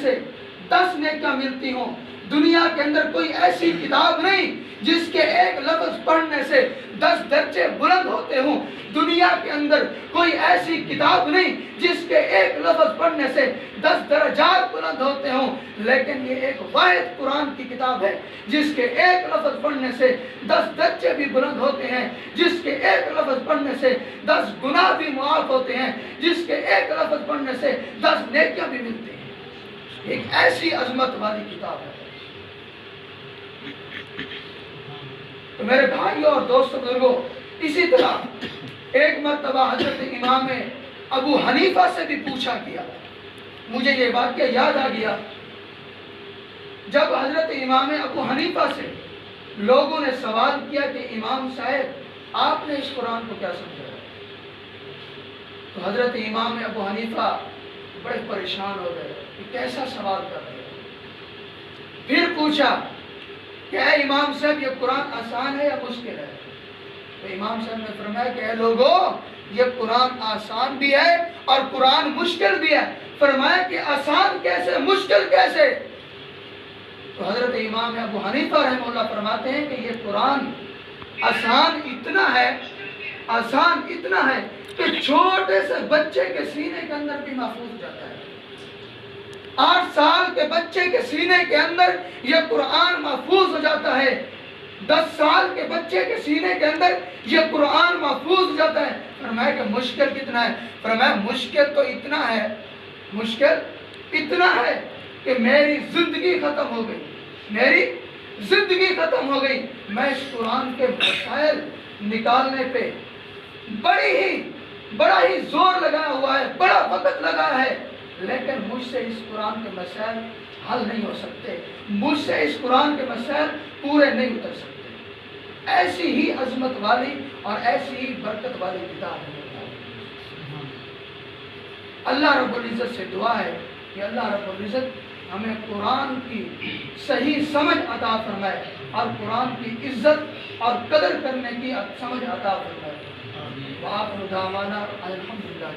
سے 10 نیکیاں ملتی ہوں۔ دنیا کے اندر کوئی ایسی کتاب نہیں جس کے ایک لفظ پڑھنے سے 10 درجے بلند ہوتے ہوں۔ دنیا کے اندر کوئی ایسی کتاب نہیں جس کے ایک لفظ پڑھنے سے 10 درجات بلند ہوتے ہوں، لیکن یہ ایک واحد قرآن کی کتاب ہے جس کے ایک لفظ پڑھنے سے 10 درجے بھی بلند ہوتے ہیں، جس کے ایک لفظ پڑھنے سے 10 گناہ بھی معاف ہوتے ہیں، جس کے ایک لفظ پڑھنے سے 10 نیکیاں بھی ملتی ہیں۔ ایک ایسی عظمت والی کتاب ہے۔ تو میرے بھائیوں اور دوستوں بزرگوں، اسی طرح ایک مرتبہ حضرت امام ابو حنیفہ سے بھی پوچھا گیا۔ مجھے یہ واقعہ یاد آ گیا، جب حضرت امام ابو حنیفہ سے لوگوں نے سوال کیا کہ امام صاحب آپ نے اس قرآن کو کیا سمجھا، تو حضرت امام ابو حنیفہ بڑے پریشان ہو گئے کہ کیسا سوال کر رہے ہیں۔ پھر پوچھا کہ اے امام صاحب یہ قرآن آسان ہے یا مشکل ہے؟ تو امام صاحب نے فرمایا کہ اے لوگو، یہ قرآن آسان بھی ہے اور قرآن مشکل بھی ہے۔ فرمایا کہ آسان کیسے، مشکل کیسے؟ تو حضرت امام ابو حنیفہ رحمہ اللہ فرماتے ہیں کہ یہ قرآن آسان اتنا ہے کہ چھوٹے سے بچے کے سینے کے اندر بھی محفوظ ہو جاتا ہے۔ 8 سال کے بچے کے سینے کے اندر یہ قرآن محفوظ ہو جاتا ہے۔ 10 سال کے بچے کے سینے کے اندر یہ قرآن محفوظ ہو جاتا ہے۔ فرمایا کہ مشکل کتنا ہے؟ فرمایا مشکل تو اتنا ہے کہ میری زندگی ختم ہو گئی۔ میں اس قرآن کے مسائل نکالنے پہ بڑا ہی زور لگایا ہوا ہے، بڑا وقت لگا ہے، لیکن مجھ سے اس قرآن کے مسائل حل نہیں ہو سکتے، مجھ سے اس قرآن کے مسائل پورے نہیں اتر سکتے۔ ایسی ہی عظمت والی اور ایسی ہی برکت والی کتاب ہے۔ اللہ رب العزت سے دعا ہے کہ اللہ رب العزت ہمیں قرآن کی صحیح سمجھ عطا فرمائے اور قرآن کی عزت اور قدر کرنے کی سمجھ عطا فرمائے۔ وآخر دعوانا الحمدللہ۔